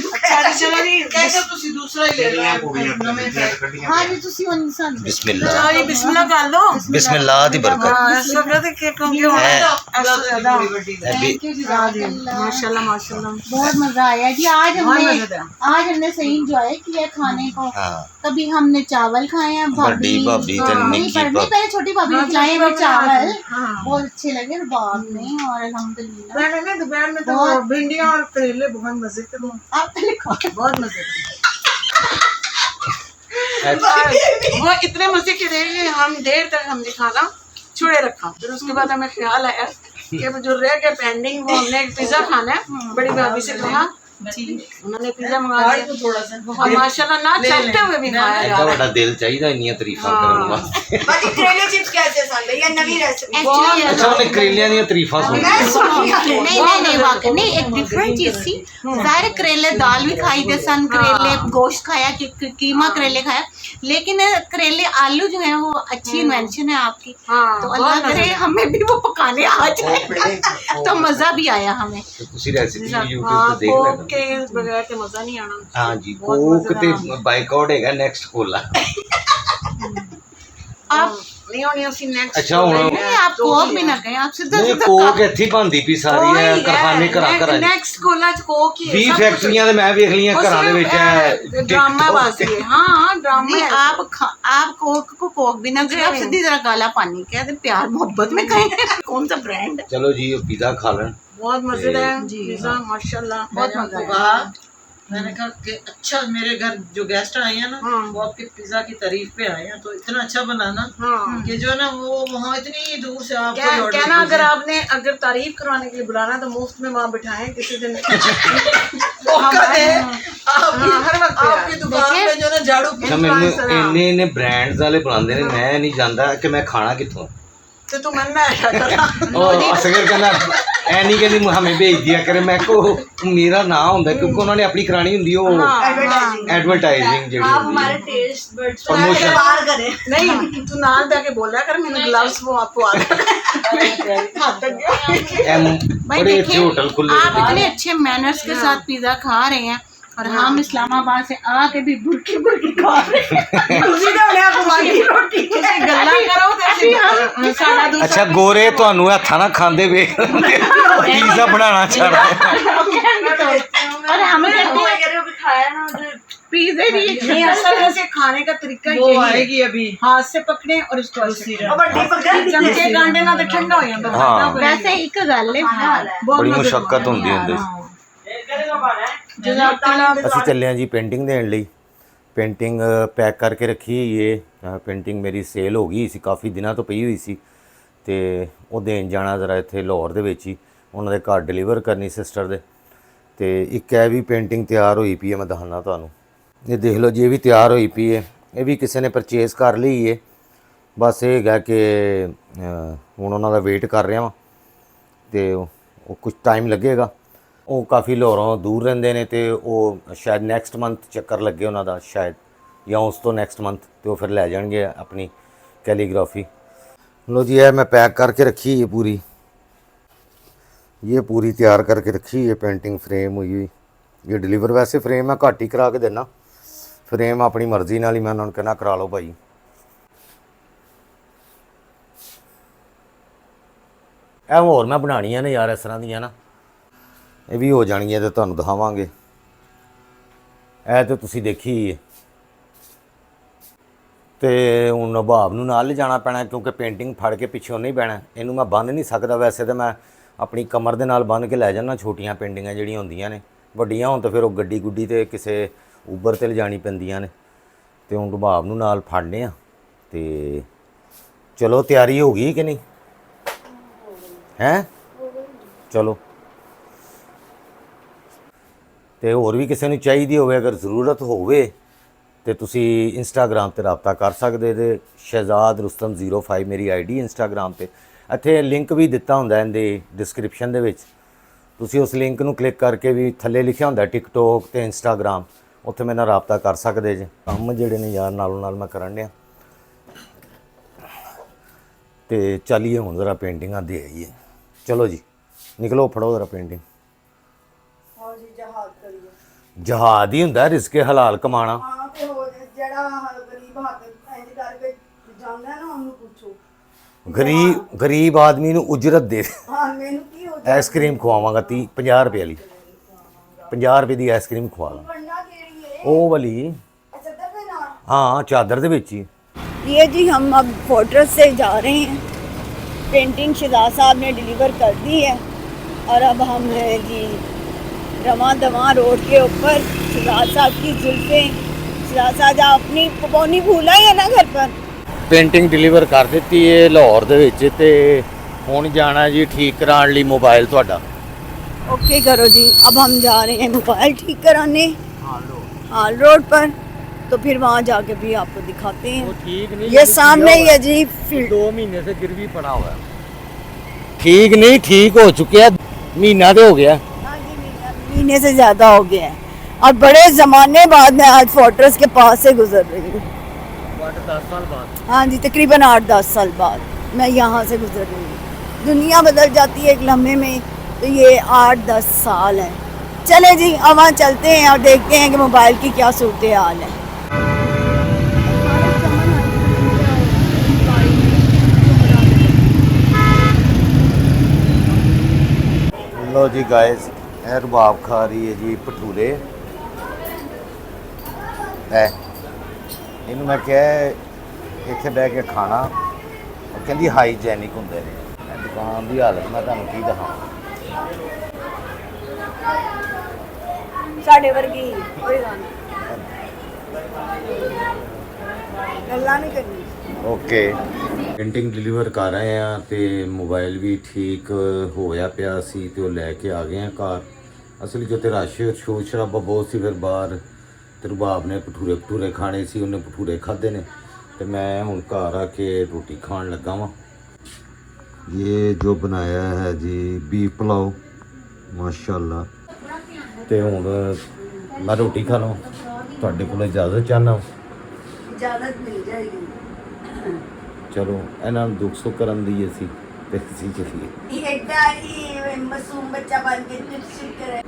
चलो जी कैसे ਤੁਸੀਂ ਦੂਸਰਾ ਹੀ ਲੈ ਲਿਆ ਨਵੇਂ ਪੈਕ। हाँ जी तुसी उन सन ਬਿਸਮਿਲ੍ਲਾ ਜੀ ਬਿਸਮਿਲ੍ਲਾ ਕਰ ਲਓ। ਬਿਸਮਿਲ੍ਲਾ ਦੀ ਬਰਕਤ। ਇਸ ਵਕਤ ਕਿ ਕਿਉਂਕਿ ਹੁਣ ਐਸਾ ਜ਼ਿਆਦਾ थैंक यू जज़ाकल्लाह। माशाल्लाह माशाल्लाह बहुत मजा आया जी। आज हमने सही इंजॉय किया खाने को। ਹਾਂ कभी हमने चावल खाए हैं, बड़ी भाभी तो नहीं, निक्की नहीं, भाभी। पहले छोटी भाभी ने खिलाए हैं चावल, बहुत अच्छे लगे रुबाब में। और अल्हम्दुलिल्लाह मैंने ना दोपहर में तो भिंडियां और करेले बहुत मजे के थे। आप पहले खाओ। बहुत मजे वो इतने मजे के थे कि हम देर तक हमने खाना छुड़े रखा। फिर उसके बाद हमें ख्याल आया कि जो रह गया पेंडिंग वो हमने एक पिज्जा खाना है। बड़ी भाभी से कहा जी, उन्होंने पिज्जा मंगा दिया थोड़ा सा और माशाल्लाह ना चलते हुए भी खाया जा ਐਡਾ रहा ਵੱਡਾ ਦਿਲ ਚਾਹੀਦਾ ਇੰਨੀਆਂ ਤਾਰੀਫਾਂ ਕਰਨ ਵਾਸਤੇ। बाकी करेले चिप्स कैसे सन भैया? नवी रेसिपी। Actually, ਅੱਛਾ ਉਹਨੇ ਕਰੇਲਿਆਂ ਦੀਆਂ ਤਾਰੀਫਾਂ ਸੁਣੀਆਂ। नहीं वाकई नहीं, एक डिफरेंट चीज थी। ज़ाहिर करेले दाल भी खाई थे सन, करेले गोश्त खाया, कीमा करेले खाया, लेकिन करेले आलू जो है वो अच्छी इन्वेंशन है आपकी। तो अल्लाह करे हमें भी वो पकाने आ जाए तो मजा भी आया हमें। ਤੇ ਤੁਸੀਂ ਰੈਸਿਪੀ YouTube हाँ ਤੇ ਦੇਖ कोक ਲੈਣਾ। के बगैर के मजा नहीं आना। ਹਾਂ ਜੀ ਕੋਕ ਤੇ ਬਾਈਕਾਟ ਹੈਗਾ ਨੈਕਸਟ ਕੋਲਾ। आप नहीं होनी उसी नेक्स्ट अच्छा, ਹੁਣ- नहीं, आप कोक भी ना कहें, आप सीधा ਨਹੀਂ सीधा ਕੋਕ ਇੱਥੇ ਹੀ ਬਣਦੀ ਪੀ ਸਾਰੀ ਹੈ ਕਰਖਾਨੇ ਘਰਾਂ ਘਰਾਂ ਚ। नेक्स्ट कोला च कोक ही है 20 ਫੈਕਟਰੀਆਂ ਤੇ ਮੈਂ ਵੇਖ ਲਈਆਂ ਘਰਾਂ ਦੇ ਵਿੱਚ ਹੈ। ड्रामा बाजी है। हाँ ड्रामा नहीं, है। आप कोक को कोक भी ना कहें, आप सीधी तरह काला पानी कहते प्यार मोहब्बत में कहें। कौन सा ब्रांड है? ਚਲੋ ਜੀ ਉਹ ਪੀਜ਼ਾ ਖਾ ਲੈਣ। बहुत मजेदार पिज्जा माशाल्लाह बहुत मजा आया। कहा मैंने कहा कि अच्छा मेरे घर जो गेस्ट आए हैं ना हाँ। वो आपके पिज्जा की तारीफ पे आए हैं तो इतना अच्छा बनाना हाँ कि जो है ना वो वहाँ इतनी दूर से आपको order कहना अगर कीजिए। आपने अगर तारीफ करवाने के लिए बुलाना तो मुफ्त में वहाँ बिठाएं किसी दिन। मौका दे आपकी हाँ, हर वक्त आपकी दुकान पे जो है ना झाड़ू ਅੱਛਾ ਮੈਨੂੰ ਇੰਨੇ ਇੰਨੇ ਬ੍ਰਾਂਡਸ ਵਾਲੇ ਬੁਲਾਉਂਦੇ ਨੇ, ਮੈਂ ਨਹੀਂ ਜਾਂਦਾ ਕਿ ਮੈਂ ਖਾਣਾ ਕਿੱਥੋਂ। तो तू मन में आया करा। ਉਹ ਅਸਗਰ ਕਹਿੰਦਾ ਐ ਨਹੀਂ ਕਹਿੰਦੀ ਹਮੇ ਭੇਜ ਦਿਆ ਕਰੇ। ਮੈਂ ਕੋ ਮੇਰਾ ਨਾਂ ਹੁੰਦਾ ਕਿਉਂਕਿ ਉਹਨਾਂ ਨੇ ਆਪਣੀ ਕਰਾਣੀ ਹੁੰਦੀ ਉਹ ਐਡਵਰਟਾਈਜ਼ਿੰਗ ਜਿਹੜੀ ਹੁੰਦੀ ਹੈ। Taste buds promotion. बाहर करें। नहीं तू नाल बैके बोला कर मैंने ग्लव्स वो आपको आ गए हाथ तक गया। ਐ भाई ਬੜੇ अच्छे देखिए, होटल खुले आप इतने अच्छे मैनर्स के साथ पिज्जा खा रहे हैं और हम इस्लामाबाद से आके भी बुरकी बुरकी खा रहे हैं। ਤੁਸੀਂ ਤਾਂ ਉਹਨੇ ਆਪਣੀ ਰੋਟੀ ਤੁਸੀਂ ਗੱਲਾਂ ਕਰੋ ਤੇ ਅਸੀਂ ਸਾਡਾ ਦੂਸਰਾ ਅੱਛਾ ਗੋਰੇ ਤੁਹਾਨੂੰ ਹੱਥਾਂ ਨਾਲ ਖਾਂਦੇ ਵੇਖ ਪੀਜ਼ਾ ਬਣਾਉਣਾ ਚਾਹਣਾ। और हमें कहते हैं पिज्जे भी नहीं असल में से खाने का तरीका वो यही है। आएगी अभी हाथ से पकड़े और इसको ऐसे चमचे कांडे ना तो ठंडा हो जाता हाँ। वैसे एक गल है। ਬੜੀ ਮੁਸ਼ਕਲ ਹੁੰਦੀ ਹੁੰਦੀ ਸੀ। ਅਸੀਂ ਚੱਲੇ ਹਾਂ ਜੀ ਪੇਂਟਿੰਗ ਦੇਣ ਲਈ। ਪੇਂਟਿੰਗ ਪੈਕ ਕਰਕੇ ਰੱਖੀ ਹੋਈ ਹੈ। ਪੇਂਟਿੰਗ ਮੇਰੀ ਸੇਲ ਹੋ ਗਈ ਸੀ, ਕਾਫੀ ਦਿਨਾਂ ਤੋਂ ਪਈ ਹੋਈ ਸੀ ਤੇ ਉਹ ਦੇਣ ਜਾਣਾ ਜ਼ਰਾ ਇੱਥੇ ਲਾਹੌਰ ਦੇ ਵਿੱਚ ਹੀ ਉਹਨਾਂ ਦੇ ਘਰ ਡਿਲੀਵਰ ਕਰਨੀ ਸਿਸਟਰ ਦੇ। ਤੇ ਇੱਕ ਇਹ ਵੀ ਪੇਂਟਿੰਗ ਤਿਆਰ ਹੋਈ ਪਈ ਹੈ, ਮੈਂ ਦਿਖਾਉਣਾ ਤੁਹਾਨੂੰ। ਇਹ ਦੇਖ ਲਓ ਜੀ, ਇਹ ਵੀ ਤਿਆਰ ਹੋਈ ਪਈ ਹੈ। ਇਹ ਵੀ ਕਿਸੇ ਨੇ ਪਰਚੇਜ਼ ਕਰ ਲਈ ਹੈ। ਬਸ ਇਹ ਹੈਗਾ ਕਿ ਹੁਣ ਉਹਨਾਂ ਦਾ ਵੇਟ ਕਰ ਰਿਹਾ ਵਾਂ ਤੇ ਉਹ ਕੁਝ ਟਾਈਮ ਲੱਗੇਗਾ। ਉਹ ਕਾਫੀ ਲਾਹੌਰੋਂ ਦੂਰ ਰਹਿੰਦੇ ਨੇ ਤੇ ਉਹ ਸ਼ਾਇਦ ਨੈਕਸਟ ਮੰਥ ਚੱਕਰ ਲੱਗੇ ਉਹਨਾਂ ਦਾ, ਸ਼ਾਇਦ ਜਾਂ ਉਸ ਤੋਂ ਨੈਕਸਟ ਮੰਥ, ਤੇ ਉਹ ਫਿਰ ਲੈ ਜਾਣਗੇ ਆਪਣੀ ਕੈਲੀਗ੍ਰਾਫੀ। ਲਓ ਜੀ ਇਹ ਮੈਂ ਪੈਕ ਕਰਕੇ ਰੱਖੀ ਹੈ ਪੂਰੀ। ये पूरी तैयार करके रखी है पेंटिंग फ्रेम हुई हुई। ये डिलीवर वैसे फ्रेम मैं घट ही करा के देना, फ्रेम अपनी मर्जी नाल ही मैं उन्होंने कहना करा लो भाई। ਇਹ ਹੋਰ ਮੈਂ ਬਣਾਉਣੀਆਂ ਨੇ ਯਾਰ ਇਸ ਤਰ੍ਹਾਂ ਦੀਆਂ ਨਾ, ਇਹ ਵੀ ਹੋ ਜਾਣਗੀਆਂ ਤੇ ਤੁਹਾਨੂੰ ਦਿਖਾਵਾਂਗੇ। ਇਹ ਤੇ ਤੁਸੀਂ ਦੇਖੀ ਹੈ ਤੇ ਹੁਣ ਨਵਾਬ ਨੂੰ ਨਾਲ ਲਿਜਾਣਾ ਪੈਣਾ ਕਿਉਂਕਿ ਪੇਂਟਿੰਗ ਫੜ ਕੇ ਪਿੱਛੋਂ ਨਹੀਂ ਪੈਣਾ, ਇਹਨੂੰ ਮੈਂ ਬੰਨ ਨਹੀਂ ਸਕਦਾ। ਵੈਸੇ ਤਾਂ ਮੈਂ ਆਪਣੀ ਕਮਰ ਦੇ ਨਾਲ ਬੰਨ ਕੇ ਲੈ ਜਾਂਦਾ ਛੋਟੀਆਂ ਪੇਂਟਿੰਗਾਂ ਜਿਹੜੀਆਂ ਹੁੰਦੀਆਂ ਨੇ, ਵੱਡੀਆਂ ਹੋਣ ਤਾਂ ਫਿਰ ਉਹ ਗੱਡੀ ਗੁੱਡੀ ਤੇ ਕਿਸੇ ਉਬਰ ਤੇ ਲਿਜਾਣੀ ਪੈਂਦੀਆਂ ਨੇ। ਤੇ ਹੁਣ ਨਵਾਬ ਨੂੰ ਨਾਲ ਫੜਨੇ ਆ ਤੇ ਚਲੋ ਤਿਆਰੀ ਹੋ ਗਈ ਕਿ ਨਹੀਂ ਹੈ? ਚਲੋ ਤੇ ਹੋਰ ਵੀ ਕਿਸੇ ਨੂੰ ਚਾਹੀਦੀ ਹੋਵੇ, ਅਗਰ ਜ਼ਰੂਰਤ ਹੋਵੇ ਤੇ ਤੁਸੀਂ ਇੰਸਟਾਗ੍ਰਾਮ ਤੇ ਰਾਬਤਾ ਕਰ ਸਕਦੇ ਤੇ ਸ਼ਹਿਜ਼ਾਦ ਰੁਸਤਮ 05 ਮੇਰੀ ਆਈਡੀ ਇੰਸਟਾਗ੍ਰਾਮ ਤੇ। ਇੱਥੇ ਲਿੰਕ ਵੀ ਦਿੱਤਾ ਹੁੰਦਾ ਇਹਦੇ ਡਿਸਕ੍ਰਿਪਸ਼ਨ ਦੇ ਵਿੱਚ, ਤੁਸੀਂ ਉਸ ਲਿੰਕ ਨੂੰ ਕਲਿੱਕ ਕਰਕੇ ਵੀ ਥੱਲੇ ਲਿਖਿਆ ਹੁੰਦਾ ਟਿਕਟੋਕ ਤੇ ਇੰਸਟਾਗ੍ਰਾਮ, ਉੱਥੇ ਮੇਰੇ ਨਾਲ ਰਾਬਤਾ ਕਰ ਸਕਦੇ ਜੇ। ਕੰਮ ਜਿਹੜੇ ਨੇ ਯਾਰ ਨਾਲੋਂ ਨਾਲ ਮੈਂ ਕਰਨ ਡਿਆ ਤੇ ਚੱਲੀਏ ਹੁਣ ਜ਼ਰਾ ਪੇਂਟਿੰਗਾਂ ਦੇ ਆਈਏ। ਚਲੋ ਜੀ ਨਿਕਲੋ, ਫੜੋ ਜ਼ਰਾ ਪੇਂਟਿੰਗ। ਹਾਂ ਜੀ, ਜਹਾਜ਼ ਕਰੀਏ। ਜਹਾਦ ਹੀ ਹੁੰਦਾ ਰਿਜ਼ਕੇ ਹਲਾਲ ਕਮਾਣਾ। ਹਾਂ ਤੇ ਹੋਰ ਜਿਹੜਾ ਗਰੀਬ ਹੱਥ ਇੰਜ ਕਰਕੇ ਜਾਂਦਾ ਨਾ ਉਹਨੂੰ ਪੁੱਛੋ। ਗਰੀਬ ਆਦਮੀ ਨੂੰ ਉਜਰਤ ਦੇ ਹਾਂ ਮੈਨੂੰ ਕੀ ਹੋ ਆਈਸਕ੍ਰੀਮ ਖਵਾਵਾਂਗਾ 50 ਰੁਪਏ ਵਾਲੀ, 50 ਰੁਪਏ ਦੀ ਆਈਸਕ੍ਰੀਮ ਖਵਾ ਲਾਂ। ਪੜਨਾ ਕਿਹੜੀ ਹੈ? ਉਹ ਵਾਲੀ ਅੱਛਾ ਤੇ ਨਾ ਹਾਂ ਚਾਦਰ ਦੇ ਵਿੱਚ ਹੀ। ये जी हम अब फोर्ट्रेस से जा रहे हैं, पेंटिंग शहजाद साहब ने डिलीवर कर दी है और अब हम हैं जी रवां दवां रोड के ऊपर। शहजाद साहब की जुल्फें, शहजाद साहब अपनी पपौनी भूला ही है ना घर पर। ਪੇਂਟਿੰਗ ਡਿਲੀਵਰ ਕਰ ਦਿੱਤੀ ਹੈ ਲਾਹੌਰ ਦੇ ਵਿੱਚ ਤੇ ਹੁਣ ਜਾਣਾ ਜੀ ਠੀਕ ਕਰਾਉਣ ਲਈ ਮੋਬਾਈਲ ਤੁਹਾਡਾ। ओके करो जी, अब हम जा रहे हैं मोबाइल ठीक कराने हाल रोड पर, तो फिर वहाँ जाके भी आपको दिखाते हैं। ठीक नहीं, ये सामने ही है जी फील्ड। 2 महीने से गिरवी पड़ा हुआ है। ठीक नहीं, ठीक हो चुके हैं, महीना तो हो गया। महीने से ज्यादा हो गया है। अब बड़े जमाने बाद मैं आज फोर्ट्रेस के पास से गुजर रही हूँ। 10 साल बाद। हाँ जी, तकरीबन 8-10 साल बाद मैं यहाँ से गुजर रही हूँ। दुनिया बदल जाती है एक लम्हे में, तो ये 8-10 साल है। चले जी अब वहाँ चलते हैं और देखते हैं कि मोबाइल की क्या सूरत हाल है। लो जी गाइस, ਇਹ ਰਬਾਬ ਖਾ ਰਹੀ ਹੈ ਜੀ ਭਟੂਰੇ। ਇਹਨੂੰ ਮੈਂ ਕਿਹਾ ਇੱਥੇ ਬਹਿ ਕੇ ਖਾਣਾ, ਉਹ ਕਹਿੰਦੀ ਹਾਈਜੈਨਿਕ ਹੁੰਦੇ ਨੇ। ਇਹ ਦੁਕਾਨ ਦੀ ਹਾਲਤ ਮੈਂ ਤੁਹਾਨੂੰ ਕੀ ਦਿਖਾਵਾਂ। साढ़े वर्गी कोई गल्ला नहीं करनी। ਓਕੇ ਪੇਂਟਿੰਗ ਡਿਲੀਵਰ ਕਰ ਰਹੇ ਆ ਤੇ ਮੋਬਾਈਲ ਵੀ ਠੀਕ ਹੋਇਆ ਪਿਆ ਸੀ ਤੇ ਉਹ ਲੈ ਕੇ ਆ ਗਏ ਆ ਘਰ। ਅਸਲੀ ਜੋ ਤੇ ਰਸ਼ ਸ਼ੋਰ ਸ਼ਰਾਬਾ ਬਹੁਤ ਸੀ, ਫਿਰ ਬਾਹਰ ਤੇ ਰਬਾਬ ਨੇ ਭਟੂਰੇ ਖਾਣੇ ਸੀ, ਉਹਨੇ ਭਟੂਰੇ ਖਾਦੇ ਨੇ ਤੇ ਮੈਂ ਹੁਣ ਘਰ ਆ ਕੇ ਰੋਟੀ ਖਾਣ ਲੱਗਾ ਵਾਂ। ਇਹ ਜੋ ਬਣਾਇਆ ਹੈ ਜੀ ਬੀਫ ਪੁਲਾਓ ਮਾਸ਼ਾਅੱਲਾ। ਤੇ ਹੁਣ ਮੈਂ ਰੋਟੀ ਖਾ ਲਵਾਂ, ਤੁਹਾਡੇ ਕੋਲ ਇਜਾਜ਼ਤ ਚਾਹਨਾ। इजाजत मिल जाएगी। ਚਲੋ ਇਹਨਾਂ ਨੂੰ ਦੁੱਖ ਸੁੱਖ ਕਰਨ ਦੀ ਅਸੀਂ ਤੇ ਅਸੀਂ ਚੱਲੀਏ। एड्डा ही मासूम बच्चा बन के चिट करे।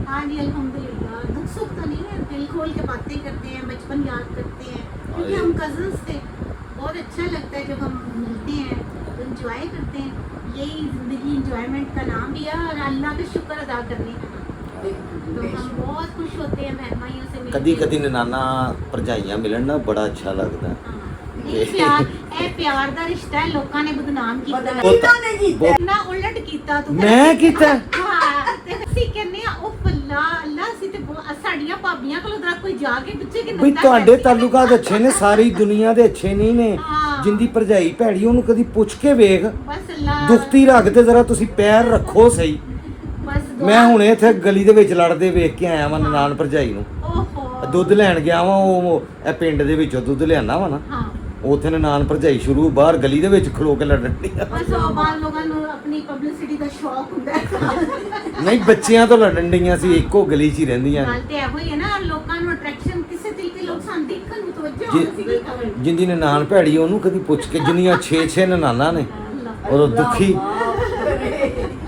हाँ जी अल्हम्दुलिल्लाह, दुख सुख तो नहीं है, दिल खोल के बातें करते हैं, बचपन याद करते हैं क्योंकि हम कजन्स थे। बहुत अच्छा लगता है जब हम मिलते हैं, इंजॉय करते हैं। यही ज़िंदगी इंजॉयमेंट का नाम भी है और अल्लाह का शुक्र अदा करने का नाम। तो हम बहुत खुश होते हैं मेहमानियों से मिलके। ਕਦੀ ਕਦੀ ਨਨਾਨਾ ਭਰਜਾਈਆਂ ਮਿਲਣ ਨਾ ਬੜਾ ਅੱਛਾ ਲੱਗਦਾ। ਇਹ ਪਿਆਰ ਦਾ ਰਿਸ਼ਤਾ ਹੈ, ਲੋਕਾਂ ਨੇ ਬਦਨਾਮ ਕੀਤਾ ਨਾ ਉਲਟ ਕੀਤਾ ਤੂੰ। ਮੈਂ ਕੀਤਾ? ਹਾਂ ਤੇ ਅਸੀਂ ਕਹਿੰਦੇ ਆ ਉਹ ਅੱਲਾ ਅਸੀਂ ਤੇ ਸਾਡੀਆਂ ਭਾਬੀਆਂ ਕੋਲੋਂ ਜਰਾ ਕੋਈ ਜਾ ਕੇ ਪੁੱਛੇ ਕਿ ਬਈ ਤੁਹਾਡੇ ਤਾਲੁਕਾਤ ਅੱਛੇ ਨੇ, ਸਾਰੀ ਦੁਨੀਆ ਦੇ ਅੱਛੇ ਨਹੀਂ ਨੇ। ਜਿੰਦੀ ਭਰਜਾਈ ਭੈੜੀ ਉਹਨੂੰ ਕਦੀ ਪੁੱਛ ਕੇ ਵੇਖ, ਬਸ ਅੱਲਾ ਦੁਖਤੀ ਰੱਖ ਤੇ ਜ਼ਰਾ ਤੁਸੀਂ ਪੈਰ ਰੱਖੋ ਸਹੀ। ਬਸ ਮੈਂ ਹੁਣੇ ਇੱਥੇ ਗਲੀ ਦੇ ਵਿੱਚ ਲੜਦੇ ਵੇਖ ਕੇ ਆਇਆ ਵਾਂ ਨਨਾਣ ਭਰਜਾਈ ਨੂੰ। ਓਹੋ ਦੁੱਧ ਲੈਣ ਗਿਆ ਵਾਂ, ਉਹ ਇਹ ਪਿੰਡ ਦੇ ਵਿੱਚੋਂ ਦੁੱਧ ਲਿਆਣਾ ਵਾ ਨਾ, ਹਾਂ ਉੱਥੇ ਨਨਾਣ ਭਰਜਾਈ ਸ਼ੁਰੂ ਬਾਹਰ ਗਲੀ ਦੇ ਵਿੱਚ ਖਲੋ ਕੇ ਲੜਨ ਦੀ। ਬਸ ਉਹ ਬਾਹਰ ਲੋਕਾਂ ਨੂੰ ਆਪਣੀ ਪਬਲਿਸਿਟੀ ਦਾ ਸ਼ੌਕ ਹੁੰਦਾ ਹੈ। ਨਹੀਂ ਬੱਚਿਆਂ ਤੋਂ ਲੜਨ ਡੀਆਂ ਸੀ, ਇੱਕੋ ਗਲੀ 'ਚ ਹੀ ਰਹਿੰਦੀਆਂ ਨੇ। ਗੱਲ ਤੇ ਇਹੋ ਹੀ ਹੈ ਨਾ, ਲੋਕਾਂ ਨੂੰ ਅਟਰੈਕਸ਼ਨ ਕਿਸੇ ਤਰੀਕੇ ਲੋਕ ਸਾਨੂੰ ਦੇਖਣ ਨੂੰ ਤਵੱਜੋ ਹੋਣੀ ਸੀ ਕੀ ਕਰਨ। ਜਿੰਦੀ ਨਨਾਣ ਭੈੜੀ ਉਹਨੂੰ ਕਦੀ ਪੁੱਛ ਕੇ, ਜਿੰਨੀਆਂ 6 ਨਨਾਣਾ ਨੇ ਉਦੋਂ ਦੁਖੀ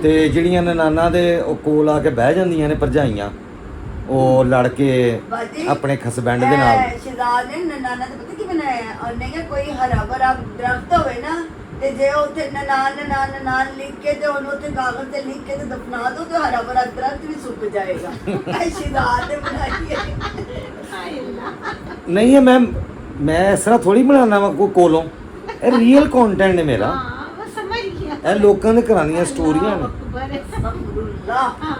ਤੇ ਜਿਹੜੀਆਂ ਨਨਾਨਾ ਦੇ ਉਹ ਕੋਲ ਆ ਕੇ ਬਹਿ ਜਾਂਦੀਆਂ ਨੇ ਭਰਜਾਈਆਂ, ਉਹ ਲੜ ਕੇ ਬਾਜੀ, ਆਪਣੇ ਹਸਬੈਂਡ ਦੇ ਨਾਲ। ਸ਼ਹਿਜ਼ਾਦ ਨੇ ਨਨਾਨਾ ਤੇ ਪਤਾ ਕੀ ਬਣਾਇਆ, ਉਹਨੇ ਕਿਹਾ ਕੋਈ ਹਰਾ ਭਰਾ ਦਰਖਤ ਹੋਵੇ ਨਾ, ਤੇ ਜੇ ਉੱਥੇ ਨਨਾਨ ਲਿਖ ਕੇ ਤੇ ਉਹਨੂੰ ਉੱਥੇ ਕਾਗਜ਼ ਤੇ ਲਿਖ ਕੇ ਤੇ ਦਫਨਾ ਦੋ, ਤੇ ਹਰਾ ਭਰਾ ਦਰਖਤ ਵੀ ਸੁੱਕ ਜਾਏਗਾ। ਇਹ ਸ਼ਹਿਜ਼ਾਦ ਨੇ ਬਣਾਈ ਹੈ। ਨਹੀਂ ਹੈ ਮੈਂ ਇਸ ਤਰ੍ਹਾਂ ਥੋੜੀ ਬਣਾਉਣਾ ਵਾ ਕੋਈ ਕੋਲੋਂ, ਇਹ ਰੀਅਲ ਕੰਟੈਂਟ ਹੈ ਮੇਰਾ। हाँ वो समझ गया ਇਹ ਲੋਕਾਂ ਦੇ ਘਰਾਂ ਦੀਆਂ ਸਟੋਰੀਆਂ ਨੇ। ਅਲਹਮਦੁਲਿਲਾ। हाँ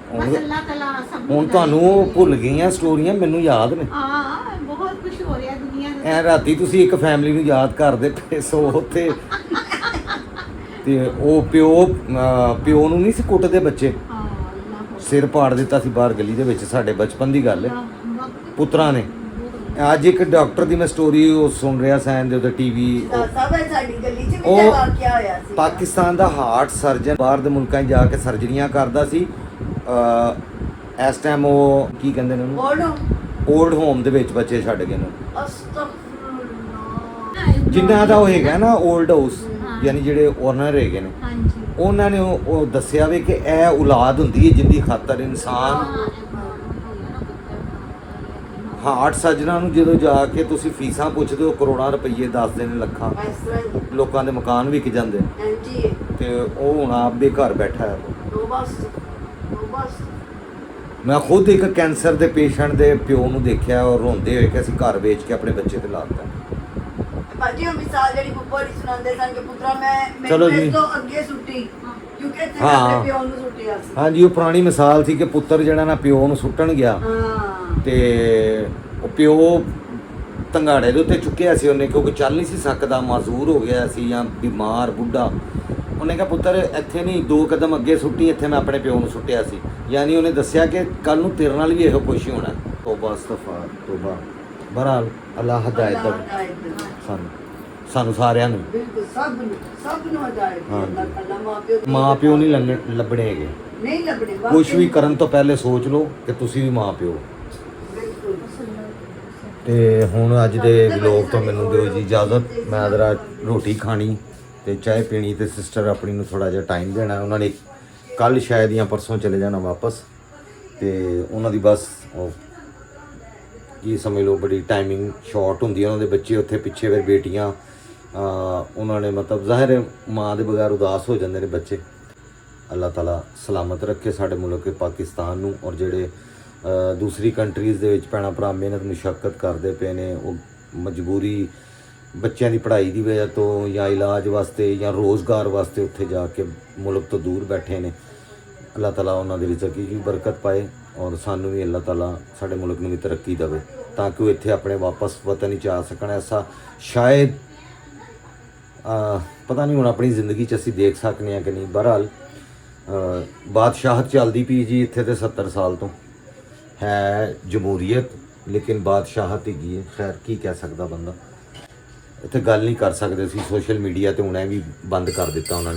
बस अल्लाह ताला सब ਹੁਣ ਤੁਹਾਨੂੰ ਉਹ ਭੁੱਲ ਗਈਆਂ ਸਟੋਰੀਆਂ, ਮੈਨੂੰ ਯਾਦ ਨੇ। हाँ बहुत कुछ हो रहा है दुनिया में। ਐ ਰਾਤੀ ਤੁਸੀਂ ਇੱਕ ਫੈਮਿਲੀ ਨੂੰ ਯਾਦ ਕਰਦੇ ਪਏ ਸੋ ਉੱਥੇ, ਤੇ ਉਹ ਪਿਓ ਨੂੰ ਨਹੀਂ ਸੀ ਕੁੱਟਦੇ ਬੱਚੇ, हाँ अल्लाह ਸਿਰ ਪਾੜ ਦਿੱਤਾ ਸੀ ਬਾਹਰ ਗਲੀ ਦੇ ਵਿੱਚ। ਸਾਡੇ ਬਚਪਨ ਦੀ ਗੱਲ ਹੈ, वक्त ਪੁੱਤਰਾਂ ਨੇ। ਅੱਜ ਇੱਕ ਡਾਕਟਰ ਦੀ ਮੈਂ ਸਟੋਰੀ ਉਹ ਸੁਣ ਰਿਹਾ ਸੈਨ ਦੇ ਉੱਤੇ ਟੀਵੀ। ਸ਼ਹਿਜ਼ਾਦ ਸਾਹਿਬ ਇਹ ਸਾਡੀ ਗਲੀ 'ਚ ਵੀ ਉਹ ਤਾਂ ਵਾਕਿਆ ਹੋਇਆ ਸੀ। ਪਾਕਿਸਤਾਨ ਦਾ ਹਾਰਟ ਸਰਜਨ ਬਾਹਰ ਦੇ ਮੁਲਕਾਂ 'ਚ ਜਾ ਕੇ ਸਰਜਰੀਆਂ ਕਰਦਾ ਸੀ। ਇਸ ਟਾਈਮ ਉਹ ਕੀ ਕਹਿੰਦੇ ਨੇ ਉਹਨੂੰ, ਬੋਲੋ ਓਲਡ ਹੋਮ ਦੇ ਵਿੱਚ ਬੱਚੇ ਛੱਡ ਗਏ ਨੇ। ਅਸਤਗਫੁਰੁल्लाह। ਜਿਨ੍ਹਾਂ ਦਾ ਉਹ ਹੈਗਾ ਨਾ ਓਲਡ ਹਾਊਸ, ਯਾਨੀ ਜਿਹੜੇ ਓਨਰ ਹੈਗੇ ਨੇ, हाँ जी ਉਹਨਾਂ ਨੇ ਉਹ ਦੱਸਿਆ ਵੀ ਕਿ ਇਹ ਔਲਾਦ ਹੁੰਦੀ ਹੈ ਜਿੰਦੀ ਖਾਤਰ ਇਨਸਾਨ ਹਾਰਟ ਸਰਜਨਾਂ ਨੂੰ ਜਦੋਂ ਜਾ ਕੇ ਤੁਸੀਂ ਫੀਸਾਂ ਪੁੱਛਦੇ ਹੋ, ਕਰੋੜਾਂ ਰੁਪਏ ਦੱਸਦੇ ਨੇ, ਲੱਖਾਂ। ਇਸ ਤਰ੍ਹਾਂ ਹੀ। ਲੋਕਾਂ ਦੇ ਮਕਾਨ ਵਿਕ ਜਾਂਦੇ ਨੇ, ਹਾਂਜੀ, ਤੇ ਉਹ ਹੁਣ ਆਪਦੇ ਘਰ ਬੈਠਾ ਹੈ। ਰੋਬਸ ਰੋਬਸ। ਮੈਂ ਖੁਦ ਇੱਕ ਕੈਂਸਰ ਦੇ ਪੇਸ਼ੈਂਟ ਦੇ ਪਿਓ ਨੂੰ ਦੇਖਿਆ ਔਰ ਰੋਂਦੇ ਹੋਏ ਕਿ ਅਸੀਂ ਘਰ ਵੇਚ ਕੇ ਆਪਣੇ ਬੱਚੇ ਤੇ ਲਾਤਾ। ਭਾਜੀ ਉਹ ਮਿਸਾਲ ਜਿਹੜੀ ਬੁੱਪਾ ਦੀ ਸੁਣਾਉਂਦੇ ਸਨ ਕਿ ਪੁੱਤਰਾ ਮੈਂ ਚਲੋ ਮੈਨੂੰ ਜੀ। ਇਸ ਤੋਂ ਅੱਗੇ ਸੁੱਟੀ, ਕਿਉਂਕਿ ਇੱਥੇ ਹਾਂ। ਆਪਣੇ ਪਿਓ ਨੂੰ ਸੁੱਟਿਆ ਸੀ। ਹਾਂਜੀ, ਉਹ ਪੁਰਾਣੀ ਮਿਸਾਲ ਸੀ ਕਿ ਪੁੱਤਰ ਜਿਹੜਾ ਨਾ ਪਿਓ ਨੂੰ ਸੁੱਟਣ ਗਿਆ, ਹਾਂ। ਤੇ ਉਹ ਪਿਓ ਤੰਗਾੜੇ ਦੇ ਉੱਤੇ ਚੁੱਕਿਆ ਸੀ ਉਹਨੇ, ਕਿਉਂਕਿ ਚੱਲ ਨਹੀਂ ਸੀ ਸਕਦਾ, ਮਾਜ਼ੂਰ ਹੋ ਗਿਆ ਸੀ ਜਾਂ ਬਿਮਾਰ ਬੁੱਢਾ। ਉਹਨੇ ਕਿਹਾ ਪੁੱਤਰ ਇੱਥੇ ਨਹੀਂ, 2 ਕਦਮ ਅੱਗੇ ਸੁੱਟੀ, ਇੱਥੇ ਮੈਂ ਆਪਣੇ ਪਿਓ ਨੂੰ ਸੁੱਟਿਆ ਸੀ। ਯਾਨੀ ਉਹਨੇ ਦੱਸਿਆ ਕਿ ਕੱਲ ਨੂੰ ਤੇਰੇ ਨਾਲ ਵੀ ਇਹੋ ਕੁਛ ਹੀ ਹੋਣਾ। ਤੋਬਾ ਅਸਤਗਫਾਰ ਤੋਬਾ। ਬਹਰਾਲ ਅੱਲਾਹ ਹਦਾਇਤ ਅੱਲਾਹ ਦੇਵੇ ਹਦਾਇਤ ਦੇਵੇ। ਸਾਨੂੰ ਸਾਰਿਆਂ ਨੂੰ। ਬਿਲਕੁਲ ਸਭ ਨੂੰ ਹਦਾਇਤ ਦੇ। ਹਾਂ। ਅੱਲਾਹ ਮਾਂ-ਪਿਓ ਮਾਂ ਪਿਓ ਨਹੀਂ ਲੱਭਣੇ ਹੈਗੇ। ਨਹੀਂ ਲੱਭਣੇ। ਕੁਝ ਵੀ ਕਰਨ ਤੋਂ ਪਹਿਲੇ ਸੋਚ ਲਓ ਕਿ ਤੁਸੀਂ ਵੀ ਮਾਂ ਪਿਓ। ਬਿਲਕੁਲ। ਤੇ ਹੁਣ ਅੱਜ ਦੇ ਵਲੋਗ ਤੋਂ ਮੈਨੂੰ ਦਿਓ ਜੀ ਇਜਾਜ਼ਤ। ਮੈਂ ਜ਼ਰਾ ਰੋਟੀ ਖਾਣੀ ਤੇ ਚਾਹ ਪੀਣੀ, ਤੇ ਸਿਸਟਰ ਆਪਣੀ ਨੂੰ ਥੋੜਾ ਜਿਹਾ ਟਾਈਮ ਦੇਣਾ। ਉਹਨਾਂ ਨੇ ਕੱਲ ਸ਼ਾਇਦ ਜਾਂ ਪਰਸੋਂ ਚਲੇ ਜਾਣਾ ਵਾਪਸ, ਤੇ ਉਹਨਾਂ ਦੀ ਬਸ ਉਹ ਕੀ ਸਮਝ ਲਓ ਬੜੀ ਟਾਈਮਿੰਗ ਸ਼ਾਰਟ ਹੁੰਦੀ ਹੈ। ਉਹਨਾਂ ਦੇ ਬੱਚੇ ਉੱਥੇ ਪਿੱਛੇ, ਫਿਰ ਬੇਟੀਆਂ, ਉਹਨਾਂ ਨੇ ਮਤਲਬ ਜ਼ਾਹਿਰ ਹੈ ਮਾਂ ਦੇ ਬਗੈਰ ਉਦਾਸ ਹੋ ਜਾਂਦੇ ਨੇ ਬੱਚੇ। ਅੱਲਾਹ ਤਾਲਾ ਸਲਾਮਤ ਰੱਖੇ ਸਾਡੇ ਮੁਲਕ ਪਾਕਿਸਤਾਨ ਨੂੰ, ਔਰ ਜਿਹੜੇ ਦੂਸਰੀ ਕੰਟਰੀਜ਼ ਦੇ ਵਿੱਚ ਭੈਣਾਂ ਭਰਾ ਮਿਹਨਤ ਮੁਸ਼ੱਕਤ ਕਰਦੇ ਪਏ ਨੇ, ਉਹ ਮਜਬੂਰੀ ਬੱਚਿਆਂ ਦੀ ਪੜ੍ਹਾਈ ਦੀ ਵਜ੍ਹਾ ਤੋਂ ਜਾਂ ਇਲਾਜ ਵਾਸਤੇ ਜਾਂ ਰੋਜ਼ਗਾਰ ਵਾਸਤੇ ਉੱਥੇ ਜਾ ਕੇ ਮੁਲਕ ਤੋਂ ਦੂਰ ਬੈਠੇ ਨੇ। ਅੱਲਾਹ ਤਾਲਾ ਉਹਨਾਂ ਦੇ ਰਿਜ਼ਕ ਵਿੱਚ ਵੀ ਬਰਕਤ ਪਾਏ, ਔਰ ਸਾਨੂੰ ਵੀ ਅੱਲਾਹ ਤਾਲਾ ਸਾਡੇ ਮੁਲਕ ਨੂੰ ਵੀ ਤਰੱਕੀ ਦੇਵੇ, ਤਾਂ ਕਿ ਉਹ ਇੱਥੇ ਆਪਣੇ ਵਾਪਸ ਵਤਨ ਵਿੱਚ ਆ ਸਕਣ। ਐਸਾ ਸ਼ਾਇਦ ਪਤਾ ਨਹੀਂ ਹੁਣ ਆਪਣੀ ਜ਼ਿੰਦਗੀ 'ਚ ਅਸੀਂ ਦੇਖ ਸਕਦੇ ਹਾਂ ਕਿ ਨਹੀਂ। ਬਹਰਹਾਲ ਬਾਦਸ਼ਾਹਤ ਚੱਲਦੀ ਪਈ ਜੀ ਇੱਥੇ ਤੇ 70 ਸਾਲ ਤੋਂ ਹੈ ਜਮਹੂਰੀਅਤ, ਲੇਕਿਨ ਬਾਦਸ਼ਾਹਤ ਹੈਗੀ ਹੈ। ਖੈਰ ਕੀ ਕਹਿ ਸਕਦਾ ਬੰਦਾ, ਇੱਥੇ ਗੱਲ ਨਹੀਂ ਕਰ ਸਕਦੇ ਸੀ। ਸੋਸ਼ਲ ਮੀਡੀਆ ਤੇ ਹੁਣ ਇਹ ਵੀ ਬੰਦ ਕਰ ਦਿੱਤਾ ਉਹਨਾਂ ਨੇ।